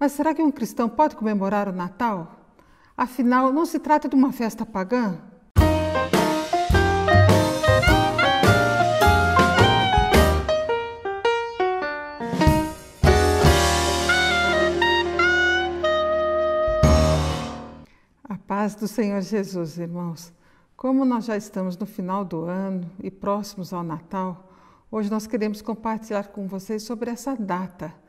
Mas será que um cristão pode comemorar o Natal? Afinal, não se trata de uma festa pagã? A paz do Senhor Jesus, irmãos. Como nós já estamos no final do ano e próximos ao Natal, hoje nós queremos compartilhar com vocês sobre essa data.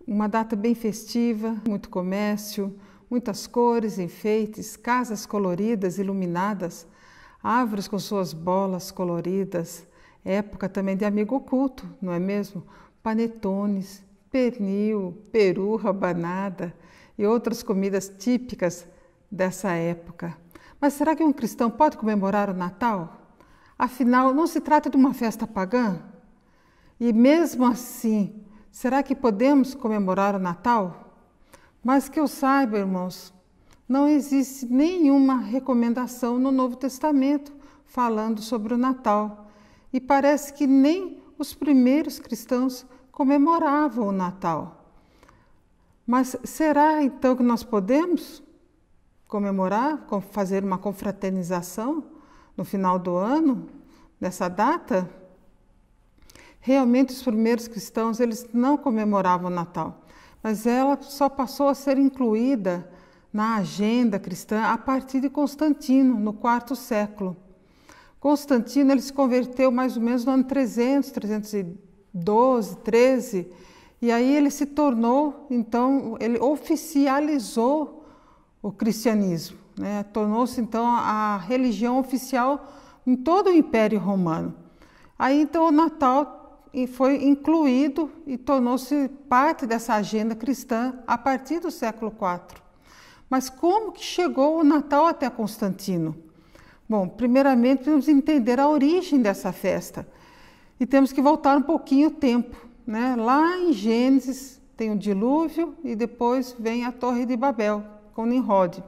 Uma data bem festiva, muito comércio, muitas cores, enfeites, casas coloridas, iluminadas, árvores com suas bolas coloridas, época também de amigo oculto, não é mesmo? Panetones, pernil, peru, rabanada e outras comidas típicas dessa época. Mas será que um cristão pode comemorar o Natal? Afinal, não se trata de uma festa pagã? E mesmo assim, será que podemos comemorar o Natal? Mas que eu saiba, irmãos, não existe nenhuma recomendação no Novo Testamento falando sobre o Natal. E parece que nem os primeiros cristãos comemoravam o Natal. Mas será então que nós podemos comemorar, fazer uma confraternização no final do ano, nessa data? Realmente os primeiros cristãos, eles não comemoravam o Natal, mas ela só passou a ser incluída na agenda cristã a partir de Constantino, no IV século. Constantino, ele se converteu mais ou menos no ano 300, 312, 13, e aí ele se tornou, então, ele oficializou o cristianismo, né? Tornou-se então a religião oficial em todo o Império Romano. Aí então o Natal foi incluído e tornou-se parte dessa agenda cristã a partir do século IV. Mas como que chegou o Natal até Constantino? Bom, primeiramente temos que entender a origem dessa festa e temos que voltar um pouquinho o tempo, né? Lá em Gênesis tem o dilúvio e depois vem a Torre de Babel com Nimrod.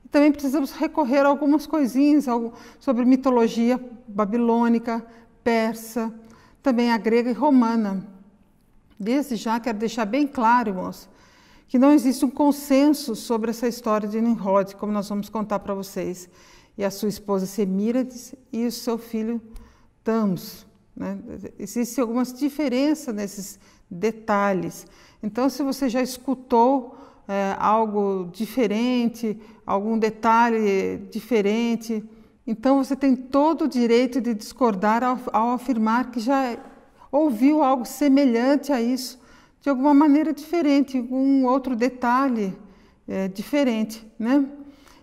E também precisamos recorrer a algumas coisinhas sobre mitologia babilônica, persa, também a grega e romana. Desde já quero deixar bem claro, irmãos, que não existe um consenso sobre essa história de Nimrod, como nós vamos contar para vocês, e a sua esposa Semíramis e o seu filho Tamos, né? Existem algumas diferenças nesses detalhes. Então, se você já escutou algo diferente, algum detalhe diferente, então você tem todo o direito de discordar ao afirmar que já ouviu algo semelhante a isso, de alguma maneira diferente, um outro detalhe diferente, né?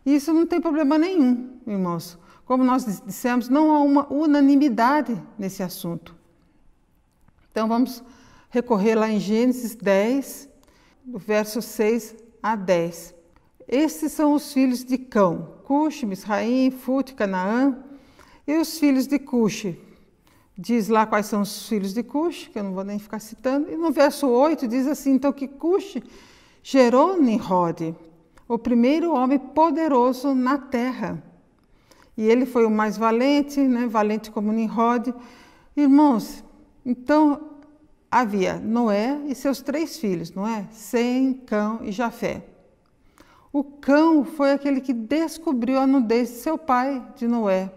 E isso não tem problema nenhum, irmãos. Como nós dissemos, não há uma unanimidade nesse assunto. Então vamos recorrer lá em Gênesis 10, do verso 6 a 10. Estes são os filhos de Cão: Cuxi, Misraim, Fut, Canaã. E os filhos de Cuxi, diz lá quais são os filhos de Cuxi, que eu não vou nem ficar citando. E no verso 8 diz assim, então, que Cuxi gerou Nimrod, o primeiro homem poderoso na terra. E ele foi o mais valente, né? Valente como Nimrod. Irmãos, então havia Noé e seus 3 filhos, não é? Sem, Cão e Jafé. O Cão foi aquele que descobriu a nudez de seu pai, de Noé.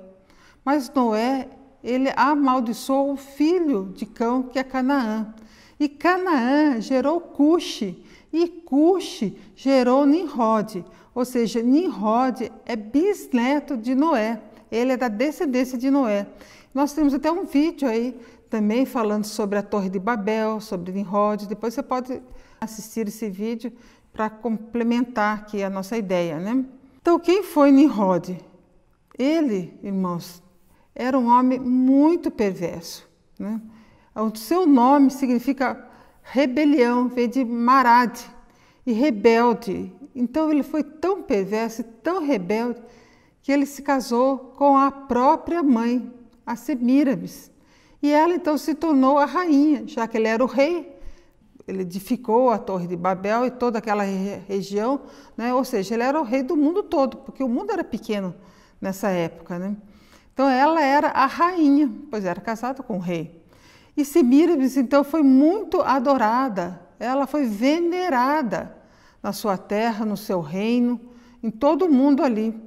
Mas Noé, ele amaldiçoou o filho de Cão, que é Canaã. E Canaã gerou Cuxi, e Cuxi gerou Nimrod. Ou seja, Nimrod é bisneto de Noé. Ele é da descendência de Noé. Nós temos até um vídeo aí também falando sobre a Torre de Babel, sobre Nimrod. Depois você pode assistir esse vídeo para complementar aqui a nossa ideia, né? Então, quem foi Nimrod? Ele, irmãos, era um homem muito perverso, né? O seu nome significa rebelião, vem de Marad, e rebelde. Então, ele foi tão perverso e tão rebelde que ele se casou com a própria mãe, a Semíramis. E ela então se tornou a rainha, já que ele era o rei. Ele edificou a Torre de Babel e toda aquela região, né? Ou seja, ele era o rei do mundo todo, porque o mundo era pequeno nessa época, né? Então ela era a rainha, pois era casada com o rei. E Semíramis então foi muito adorada, ela foi venerada na sua terra, no seu reino, em todo o mundo ali.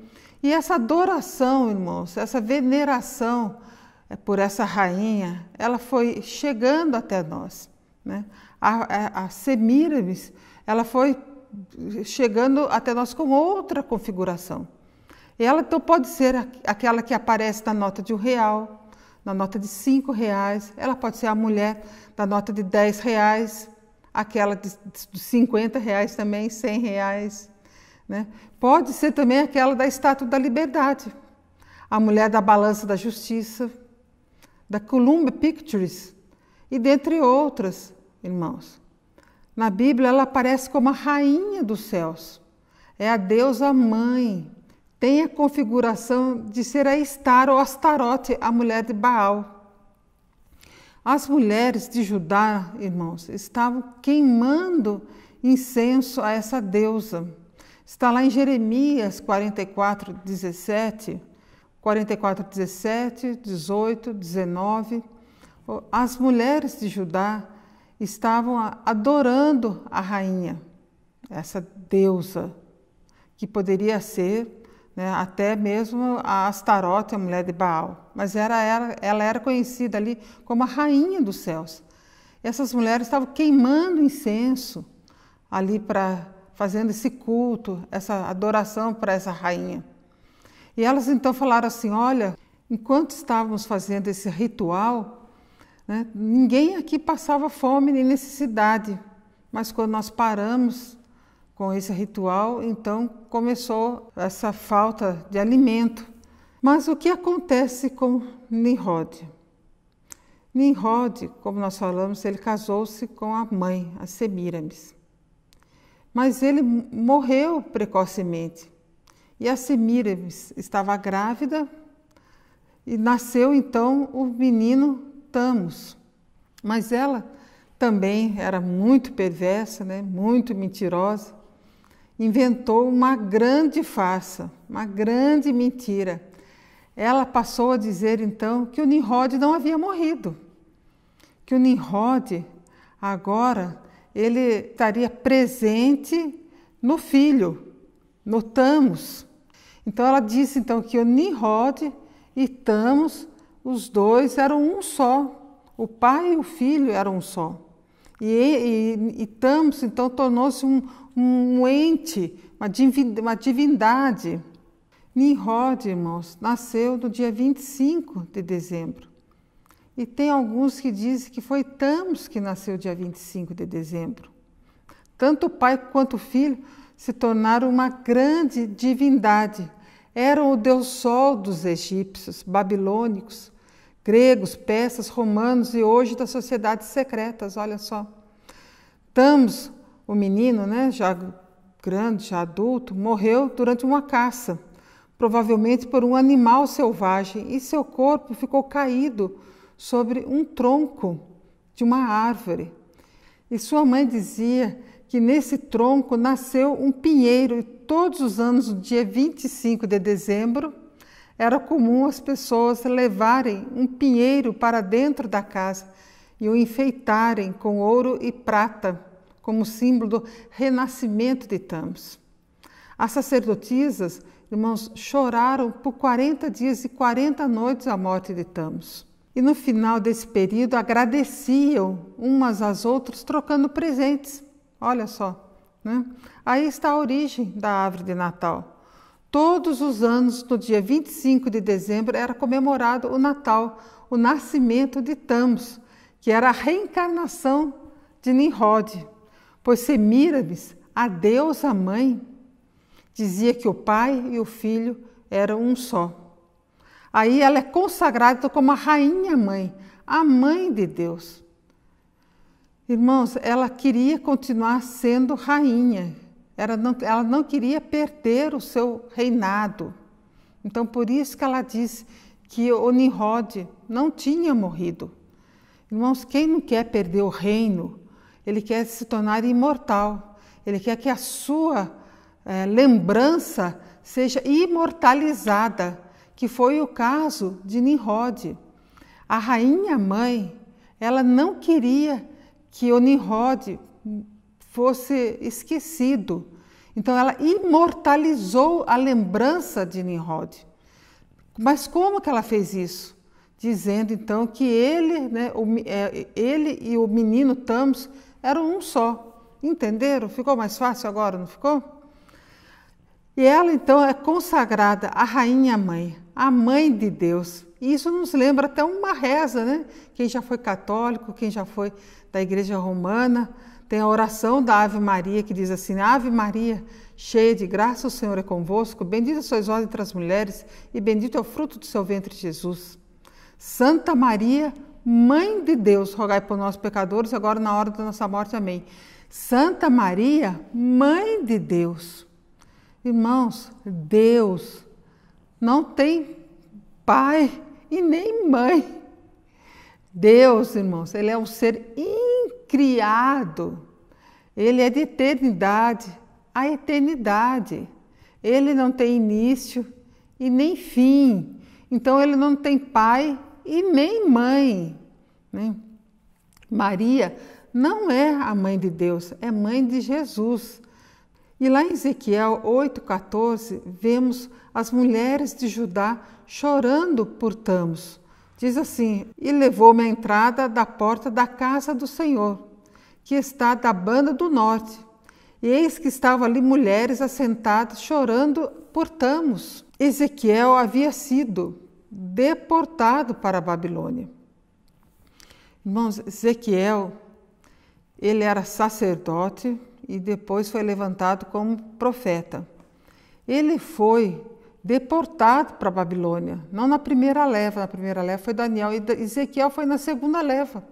E essa adoração, irmãos, essa veneração por essa rainha, ela foi chegando até nós, né? A Semíramis, ela foi chegando até nós com outra configuração. Ela então pode ser aquela que aparece na nota de R$1, na nota de R$5, ela pode ser a mulher da nota de R$10, aquela de R$50 também, R$100, né? Pode ser também aquela da Estátua da Liberdade, a mulher da Balança da Justiça, da Columba Pictures, e dentre outras, irmãos. Na Bíblia ela aparece como a rainha dos céus, é a deusa mãe, tem a configuração de ser a Estar ou Astarote, a mulher de Baal. As mulheres de Judá, irmãos, estavam queimando incenso a essa deusa. Está lá em Jeremias 44:17, 44:17, 18, 19. As mulheres de Judá estavam adorando a rainha, essa deusa, que poderia ser, né, até mesmo a Astarote, a mulher de Baal, mas ela era conhecida ali como a rainha dos céus. Essas mulheres estavam queimando incenso ali fazendo esse culto, essa adoração para essa rainha. E elas então falaram assim: olha, enquanto estávamos fazendo esse ritual, né, ninguém aqui passava fome nem necessidade, mas quando nós paramos com esse ritual, então começou essa falta de alimento. Mas o que acontece com Nimrod? Nimrod, como nós falamos, ele casou-se com a mãe, a Semíramis. Mas ele morreu precocemente. E a Semíramis estava grávida e nasceu então o menino Tamos. Mas ela também era muito perversa, né? Muito mentirosa. Inventou uma grande farsa, uma grande mentira. Ela passou a dizer então que o Nimrod não havia morrido, que o Nimrod agora ele estaria presente no filho, no Tamos. Então ela disse então que o Nimrod e Tamos, os dois eram um só, o pai e o filho eram um só. E Tamos então tornou-se um ente, uma divindade. Nimrod, irmãos, nasceu no dia 25 de dezembro. E tem alguns que dizem que foi Tamos que nasceu dia 25 de dezembro. Tanto o pai quanto o filho se tornaram uma grande divindade. Eram o deus Sol dos egípcios, babilônicos, gregos, persas, romanos e hoje das sociedades secretas, olha só. Tamos, o menino, né, já grande, já adulto, morreu durante uma caça, provavelmente por um animal selvagem, e seu corpo ficou caído sobre um tronco de uma árvore. E sua mãe dizia que nesse tronco nasceu um pinheiro, e todos os anos, no dia 25 de dezembro, era comum as pessoas levarem um pinheiro para dentro da casa e o enfeitarem com ouro e prata, como símbolo do renascimento de Tamos. As sacerdotisas, irmãos, choraram por 40 dias e 40 noites a morte de Tamos. E no final desse período agradeciam umas às outras, trocando presentes. Olha só, né? Aí está a origem da árvore de Natal. Todos os anos, no dia 25 de dezembro, era comemorado o Natal, o nascimento de Tamos, que era a reencarnação de Nimrod. Pois Semíramis, a deusa mãe, dizia que o pai e o filho eram um só. Aí ela é consagrada como a rainha-mãe, a mãe de Deus. Irmãos, ela queria continuar sendo rainha, ela não queria perder o seu reinado. Então, por isso que ela disse que o Nimrod não tinha morrido. Irmãos, quem não quer perder o reino, ele quer se tornar imortal, ele quer que a sua lembrança seja imortalizada, que foi o caso de Nimrod. A rainha-mãe, ela não queria que o Nimrod fosse esquecido. Então ela imortalizou a lembrança de Nimrod. Mas como que ela fez isso? Dizendo então que ele e o menino Tammuz eram um só. Entenderam? Ficou mais fácil agora, não ficou? E ela então é consagrada a rainha mãe, a mãe de Deus. E isso nos lembra até uma reza, né? Quem já foi católico, quem já foi da Igreja Romana, tem a oração da Ave Maria que diz assim: Ave Maria, cheia de graça, o Senhor é convosco, bendita sois vós entre as mulheres e bendito é o fruto do seu ventre, Jesus. Santa Maria, Mãe de Deus, rogai por nós pecadores, agora na hora da nossa morte. Amém. Santa Maria, Mãe de Deus. Irmãos, Deus não tem pai e nem mãe. Deus, irmãos, ele é um ser incriado. Ele é de eternidade a eternidade. Ele não tem início e nem fim. Então, ele não tem pai e nem mãe. Né? Maria não é a mãe de Deus, é mãe de Jesus. E lá em Ezequiel 8,14, vemos as mulheres de Judá chorando por Tammuz. Diz assim: e levou-me à entrada da porta da casa do Senhor, que está da banda do norte. E eis que estavam ali mulheres assentadas chorando por Tammuz. Ezequiel havia sido deportado para a Babilônia. Irmãos, Ezequiel, ele era sacerdote e depois foi levantado como profeta. Ele foi deportado para a Babilônia, não na primeira leva foi Daniel, e Ezequiel foi na segunda leva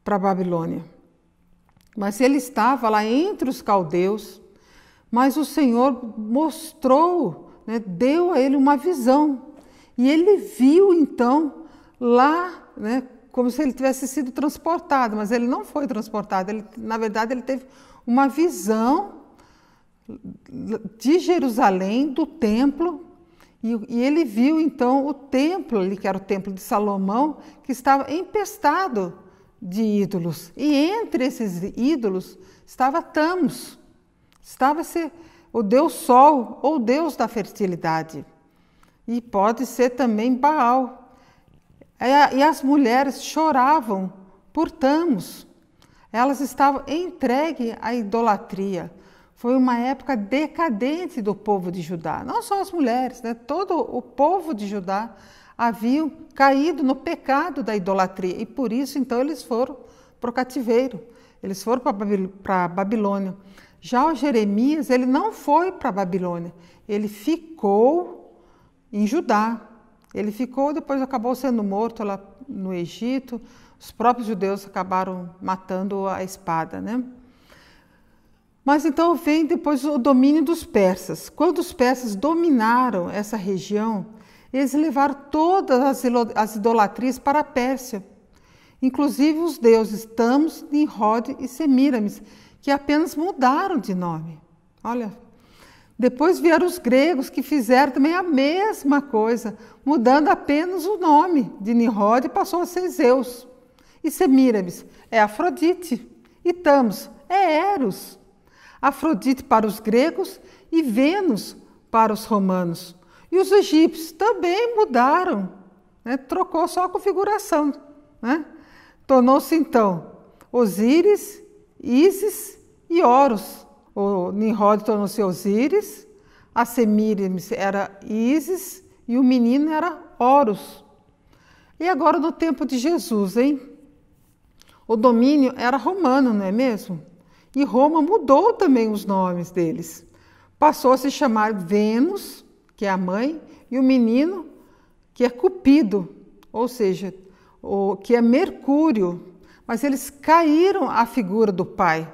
para a Babilônia. Mas ele estava lá entre os caldeus, mas o Senhor mostrou, né, deu a ele uma visão, e ele viu então lá, né, como se ele tivesse sido transportado, mas ele não foi transportado, na verdade ele teve uma visão de Jerusalém, do templo, e ele viu então o templo ali, que era o templo de Salomão, que estava empestado de ídolos. E entre esses ídolos estava Tammuz, estava o deus Sol, ou deus da fertilidade. E pode ser também Baal. E as mulheres choravam por Tammuz. Elas estavam entregues à idolatria. Foi uma época decadente do povo de Judá. Não só as mulheres, né? Todo o povo de Judá haviam caído no pecado da idolatria. E por isso, então, eles foram para o cativeiro. Eles foram para a Babilônia. Já o Jeremias, ele não foi para a Babilônia. Ele ficou em Judá. Ele ficou, depois acabou sendo morto lá no Egito. Os próprios judeus acabaram matando a espada, né? Mas então vem depois o domínio dos persas. Quando os persas dominaram essa região, eles levaram todas as idolatrias para a Pérsia, inclusive os deuses Tammuz, Nimrod e Semíramis, que apenas mudaram de nome. Olha, depois vieram os gregos, que fizeram também a mesma coisa, mudando apenas o nome de Nimrod, passou a ser Zeus. E Semíramis é Afrodite, e Tammuz é Eros. Afrodite para os gregos e Vênus para os romanos. E os egípcios também mudaram, né? Trocou só a configuração, né? Tornou-se então Osíris, Ísis e Horus. O Nimrod tornou-se Osíris, a Semíramis era Ísis e o menino era Horus. E agora no tempo de Jesus, hein? O domínio era romano, não é mesmo? E Roma mudou também os nomes deles. Passou a se chamar Vênus, que é a mãe, e o menino, que é Cupido, ou seja, que é Mercúrio. Mas eles caíram a figura do pai.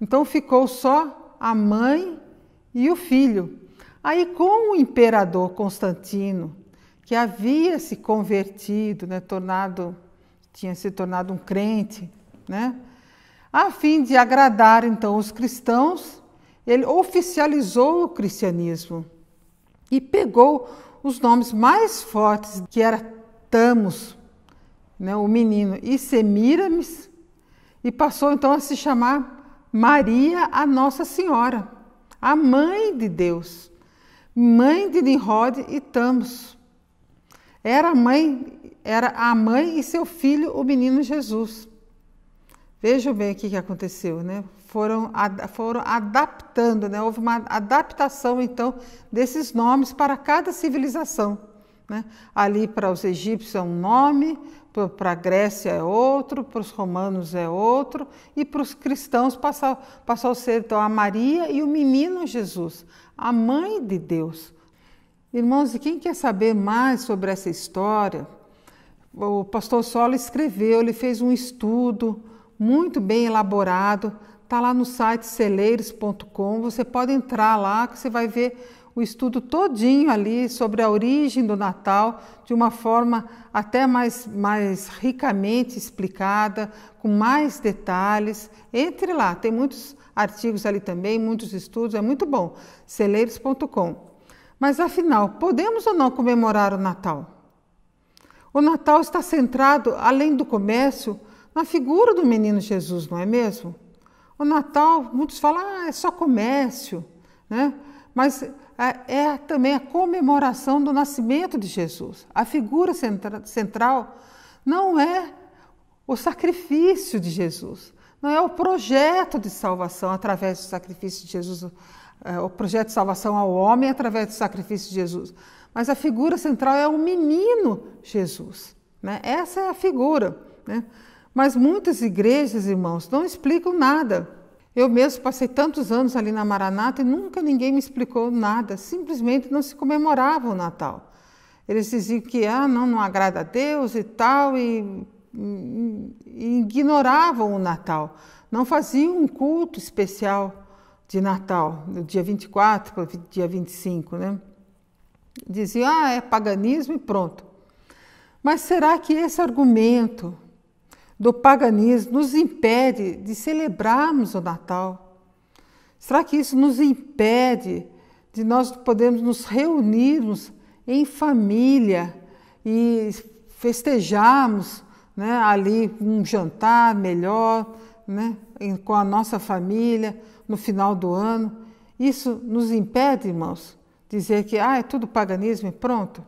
Então ficou só a mãe e o filho. Aí com o imperador Constantino, que havia se convertido, né, tinha se tornado um crente, né? A fim de agradar, então, os cristãos, ele oficializou o cristianismo e pegou os nomes mais fortes, que era Tammuz, né, o menino, e Semíramis, e passou, então, a se chamar Maria, a Nossa Senhora, a mãe de Deus, mãe de Nimrod e Tamos. Era a mãe e seu filho, o menino Jesus. Vejam bem o que aconteceu, né? Foram adaptando, né? Houve uma adaptação, então, desses nomes para cada civilização, né? Ali para os egípcios é um nome, para a Grécia é outro, para os romanos é outro, e para os cristãos passou a ser então, a Maria e o menino Jesus, a mãe de Deus. Irmãos, e quem quer saber mais sobre essa história, o pastor Solo escreveu, ele fez um estudo muito bem elaborado, está lá no site celeiros.com, você pode entrar lá que você vai ver o estudo todinho ali sobre a origem do Natal, de uma forma até mais ricamente explicada, com mais detalhes. Entre lá, tem muitos artigos ali também, muitos estudos, é muito bom, celeiros.com. Mas afinal, podemos ou não comemorar o Natal? O Natal está centrado, além do comércio, na figura do menino Jesus, não é mesmo? O Natal, muitos falam, é só comércio, né? Mas é também a comemoração do nascimento de Jesus. A figura central não é o sacrifício de Jesus, não é o projeto de salvação através do sacrifício de Jesus, o projeto de salvação ao homem através do sacrifício de Jesus. Mas a figura central é o menino Jesus, né? Essa é a figura, né? Mas muitas igrejas, irmãos, não explicam nada. Eu mesmo passei tantos anos ali na Maranata e nunca ninguém me explicou nada. Simplesmente não se comemorava o Natal. Eles diziam que não agrada a Deus e tal, e ignoravam o Natal. Não faziam um culto especial de Natal, do dia 24 para o dia 25, né? Diziam, é paganismo e pronto. Mas será que esse argumento do paganismo nos impede de celebrarmos o Natal? Será que isso nos impede de nós podermos nos reunirmos em família e festejarmos, né, ali um jantar melhor, né, com a nossa família no final do ano? Isso nos impede, irmãos, dizer que é tudo paganismo e pronto?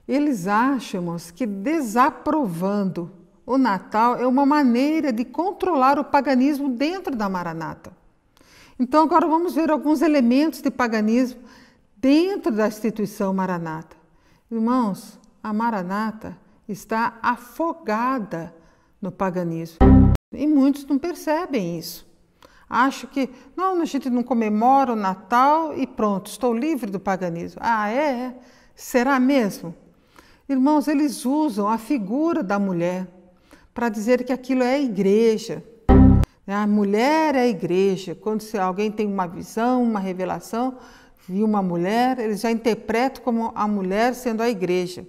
Eles acham, irmãos, que desaprovando o Natal é uma maneira de controlar o paganismo dentro da Maranata. Então agora vamos ver alguns elementos de paganismo dentro da instituição Maranata. Irmãos, a Maranata está afogada no paganismo e muitos não percebem isso. Acham que a gente não comemora o Natal e pronto, estou livre do paganismo. Será mesmo? Irmãos, eles usam a figura da mulher para dizer que aquilo é a igreja. A mulher é a igreja. Quando alguém tem uma visão, uma revelação, viu uma mulher, eles já interpretam como a mulher sendo a igreja.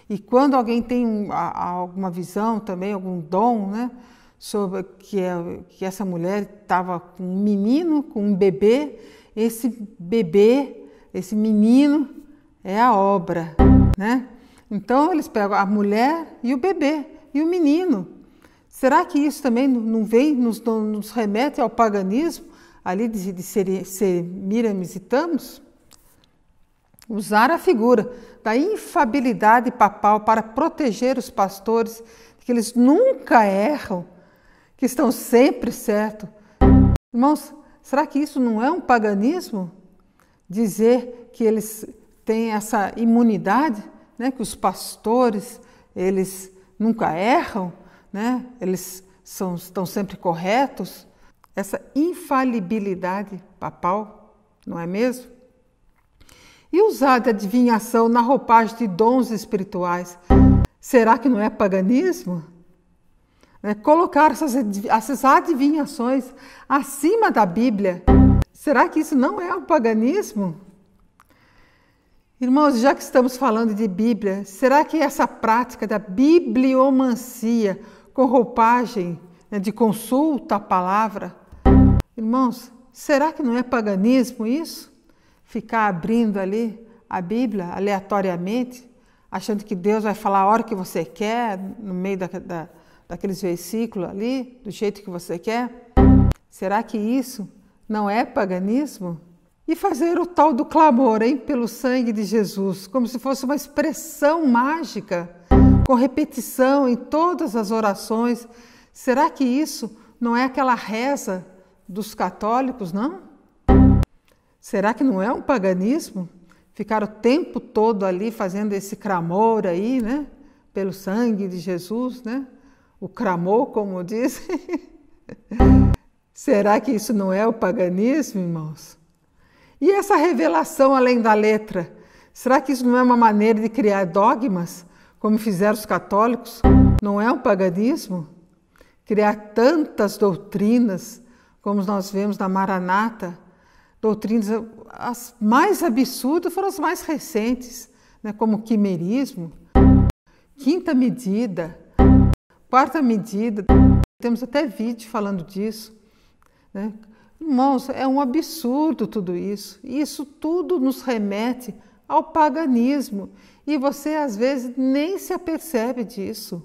E quando alguém tem alguma visão também, algum dom, né, sobre que essa mulher estava com um menino, com um bebê, esse menino é a obra, né? Então eles pegam a mulher e o bebê e o menino. Será que isso também não vem, nos remete ao paganismo ali de Semíramis e Tamos? Usar a figura da infabilidade papal para proteger os pastores, que eles nunca erram, que estão sempre certos. Irmãos, será que isso não é um paganismo? Dizer que eles têm essa imunidade, né? Que os pastores, eles nunca erram, né? Eles estão sempre corretos. Essa infalibilidade papal, não é mesmo? E usar de adivinhação na roupagem de dons espirituais, será que não é paganismo? Colocar essas adivinhações acima da Bíblia, será que isso não é um paganismo? Irmãos, já que estamos falando de Bíblia, será que essa prática da bibliomancia com roupagem, de consulta à palavra, irmãos, será que não é paganismo isso? Ficar abrindo ali a Bíblia aleatoriamente, achando que Deus vai falar a hora que você quer, no meio daqueles versículos ali, do jeito que você quer? Será que isso não é paganismo? E fazer o tal do clamor, hein, pelo sangue de Jesus, como se fosse uma expressão mágica, com repetição em todas as orações. Será que isso não é aquela reza dos católicos, não? Será que não é um paganismo? Ficar o tempo todo ali fazendo esse clamor aí, né? Pelo sangue de Jesus, né? O clamor, como dizem. Será que isso não é o paganismo, irmãos? E essa revelação além da letra? Será que isso não é uma maneira de criar dogmas, como fizeram os católicos? Não é um paganismo? Criar tantas doutrinas, como nós vemos na Maranata, doutrinas, as mais absurdas foram as mais recentes, né, como o quimerismo, quinta medida, quarta medida, temos até vídeo falando disso, né? Irmãos, é um absurdo tudo isso. Isso tudo nos remete ao paganismo. E você, às vezes, nem se apercebe disso.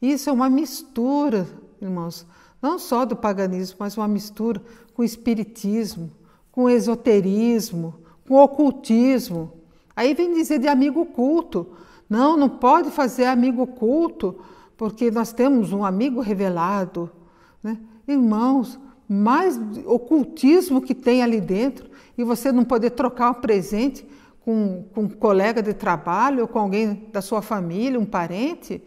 Isso é uma mistura, irmãos, não só do paganismo, mas uma mistura com o espiritismo, com o esoterismo, com o ocultismo. Aí vem dizer de amigo culto. Não, não pode fazer amigo culto, porque nós temos um amigo revelado, né? Irmãos, mais ocultismo que tem ali dentro, e você não poder trocar um presente com um colega de trabalho ou com alguém da sua família, um parente.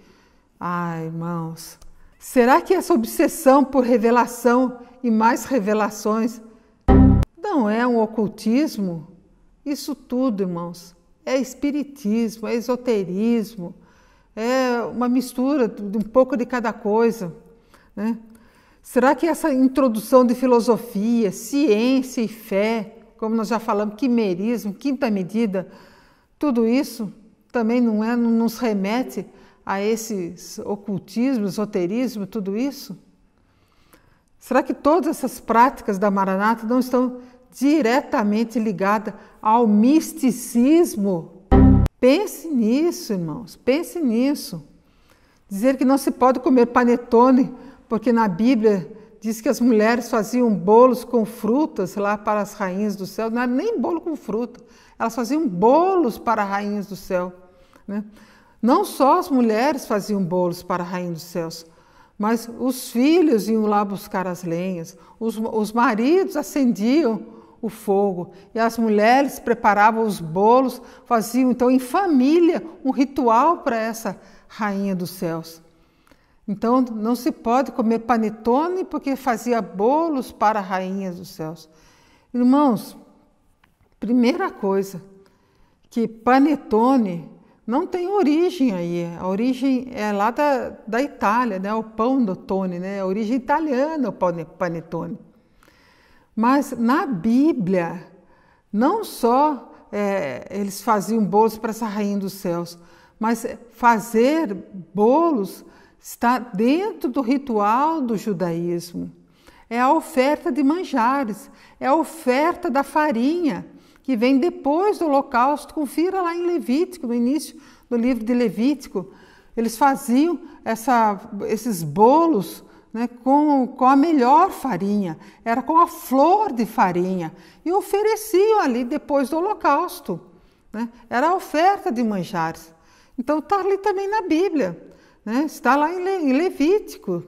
Ai, irmãos, será que essa obsessão por revelação e mais revelações não é um ocultismo? Isso tudo, irmãos, é espiritismo, é esoterismo, é uma mistura de um pouco de cada coisa, né? Será que essa introdução de filosofia, ciência e fé, como nós já falamos, quimerismo, quinta medida, tudo isso também não nos remete a esses ocultismo, esoterismo, tudo isso? Será que todas essas práticas da Maranata não estão diretamente ligadas ao misticismo? Pense nisso, irmãos, pense nisso. Dizer que não se pode comer panetone, porque na Bíblia diz que as mulheres faziam bolos com frutas lá para as rainhas do céu. Não era nem bolo com fruta, elas faziam bolos para as rainhas do céu, né? Não só as mulheres faziam bolos para a rainha dos céus, mas os filhos iam lá buscar as lenhas, os maridos acendiam o fogo e as mulheres preparavam os bolos, faziam então em família um ritual para essa rainha dos céus. Então, não se pode comer panetone porque fazia bolos para a rainha dos céus. Irmãos, primeira coisa, que panetone não tem origem aí. A origem é lá da Itália, né? O pão do tone, né? A origem italiana, o panetone. Mas na Bíblia, não só eles faziam bolos para essa rainha dos céus, mas fazer bolos está dentro do ritual do judaísmo. É a oferta de manjares, é a oferta da farinha, que vem depois do holocausto. Confira lá em Levítico, no início do livro de Levítico. Eles faziam esses bolos, né, com a melhor farinha, era com a flor de farinha, e ofereciam ali depois do holocausto, né? Era a oferta de manjares. Então está ali também na Bíblia, né? Está lá em Levítico.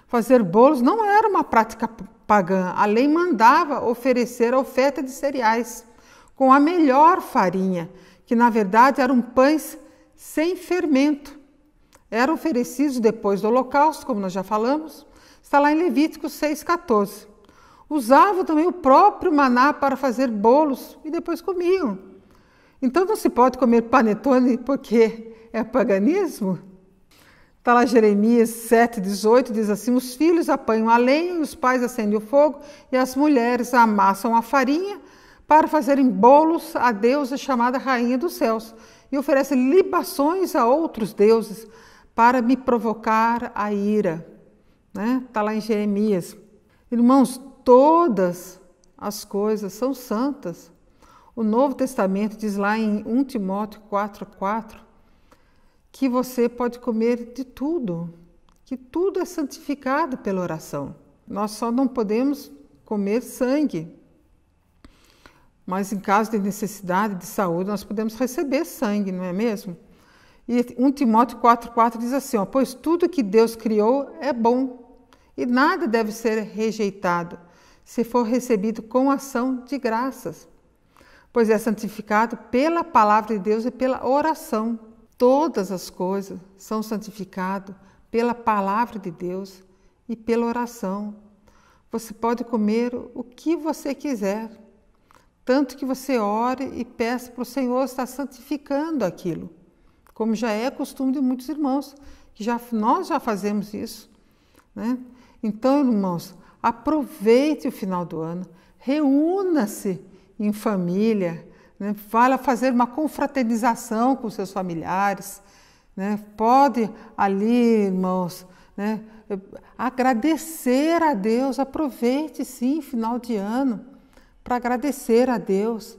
Fazer bolos não era uma prática pagã. A lei mandava oferecer a oferta de cereais com a melhor farinha, que na verdade eram pães sem fermento. Eram oferecidos depois do holocausto, como nós já falamos. Está lá em Levítico 6,14. Usavam também o próprio maná para fazer bolos e depois comiam. Então não se pode comer panetone porque é paganismo? Está lá Jeremias 7,18, diz assim: os filhos apanham a lenha e os pais acendem o fogo e as mulheres amassam a farinha para fazerem bolos à deusa chamada Rainha dos Céus e oferecem libações a outros deuses para me provocar a ira. Né? Está lá em Jeremias. Irmãos, todas as coisas são santas. O Novo Testamento diz lá em 1 Timóteo 4,4 que você pode comer de tudo, que tudo é santificado pela oração. Nós só não podemos comer sangue, mas em caso de necessidade de saúde, nós podemos receber sangue, não é mesmo? E 1 Timóteo 4,4 diz assim, ó, pois tudo que Deus criou é bom, e nada deve ser rejeitado, se for recebido com ação de graças, pois é santificado pela palavra de Deus e pela oração. Todas as coisas são santificadas pela palavra de Deus e pela oração. Você pode comer o que você quiser, tanto que você ore e peça para o Senhor estar santificando aquilo, como já é costume de muitos irmãos, que nós já fazemos isso, né? Então, irmãos, aproveite o final do ano, reúna-se em família, né? Vá fazer uma confraternização com seus familiares, né? Pode ali, irmãos, né? Agradecer a Deus, aproveite sim final de ano para agradecer a Deus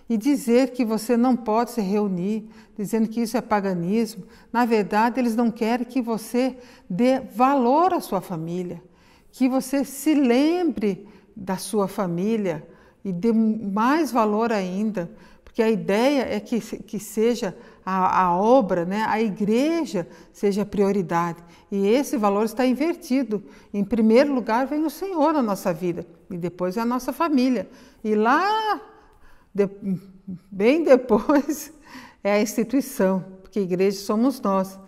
e dizer que você não pode se reunir, dizendo que isso é paganismo. Na verdade, eles não querem que você dê valor à sua família, que você se lembre da sua família e dê mais valor ainda, porque a ideia é que seja a obra, né, a igreja seja a prioridade. E esse valor está invertido. Em primeiro lugar vem o Senhor na nossa vida e depois a nossa família. E lá, bem depois, é a instituição, porque a igreja somos nós.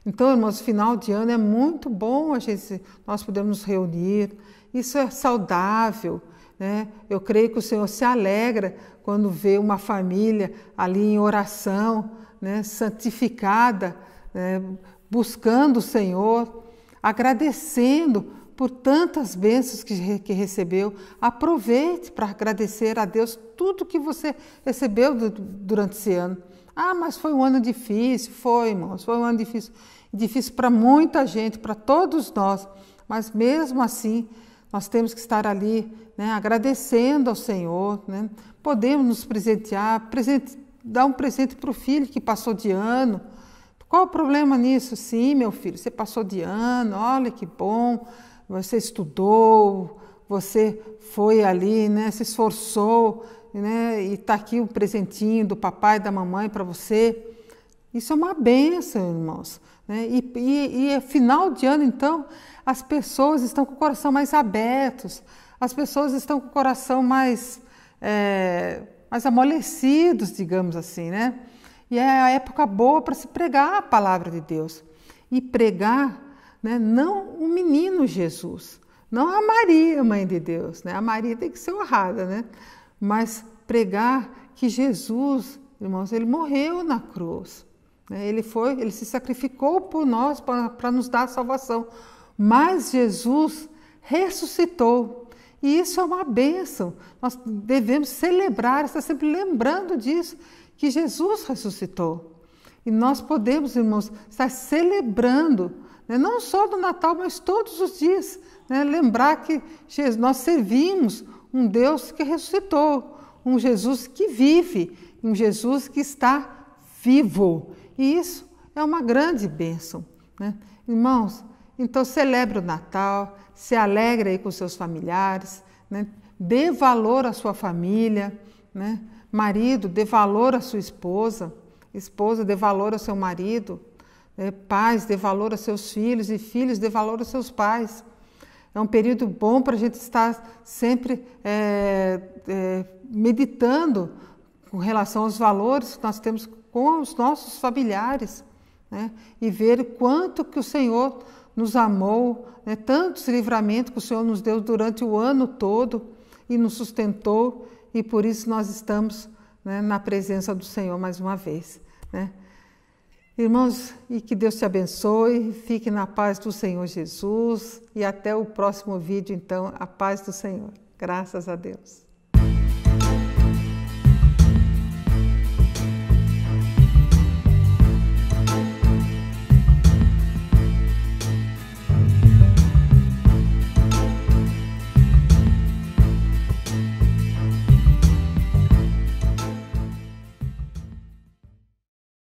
Então, irmãos, final de ano é muito bom nós podemos nos reunir, isso é saudável, né? Eu creio que o Senhor se alegra quando vê uma família ali em oração, né? Santificada, né? Buscando o Senhor, agradecendo por tantas bênçãos que recebeu. Aproveite para agradecer a Deus tudo que você recebeu durante esse ano. Ah, mas foi um ano difícil. Foi, irmãos, foi um ano difícil. Difícil para muita gente, para todos nós. Mas mesmo assim, nós temos que estar ali, né, agradecendo ao Senhor, né? Podemos nos presentear, dar um presente para o filho que passou de ano. Qual o problema nisso? Sim, meu filho, você passou de ano, olha que bom, você estudou, você foi ali, né, se esforçou, né, e está aqui um presentinho do papai e da mamãe para você. Isso é uma bênção, irmãos, né? E é final de ano, então, as pessoas estão com o coração mais abertos, as pessoas estão com o coração mais amolecidos, digamos assim, né? E é a época boa para se pregar a palavra de Deus. E pregar, né, não o menino Jesus, não a Maria, mãe de Deus, né? A Maria tem que ser honrada, né? Mas pregar que Jesus, irmãos, ele morreu na cruz, né? Ele se sacrificou por nós para nos dar a salvação. Mas Jesus ressuscitou. E isso é uma bênção. Nós devemos celebrar, estar sempre lembrando disso, que Jesus ressuscitou. E nós podemos, irmãos, estar celebrando, né, não só do Natal, mas todos os dias, né, lembrar que nós servimos um Deus que ressuscitou, um Jesus que vive, um Jesus que está vivo. E isso é uma grande bênção, né? Irmãos, então celebre o Natal, se alegre aí com seus familiares, né? Dê valor à sua família, né? Marido, dê valor à sua esposa, esposa, dê valor ao seu marido, né? Pais, dê valor aos seus filhos e filhos, dê valor aos seus pais. É um período bom para a gente estar sempre meditando com relação aos valores que nós temos com os nossos familiares, né? E ver o quanto que o Senhor nos amou, né? Tantos livramentos que o Senhor nos deu durante o ano todo e nos sustentou, e por isso nós estamos, né, na presença do Senhor mais uma vez, né? Irmãos, e que Deus te abençoe, fique na paz do Senhor Jesus e até o próximo vídeo, então, a paz do Senhor. Graças a Deus.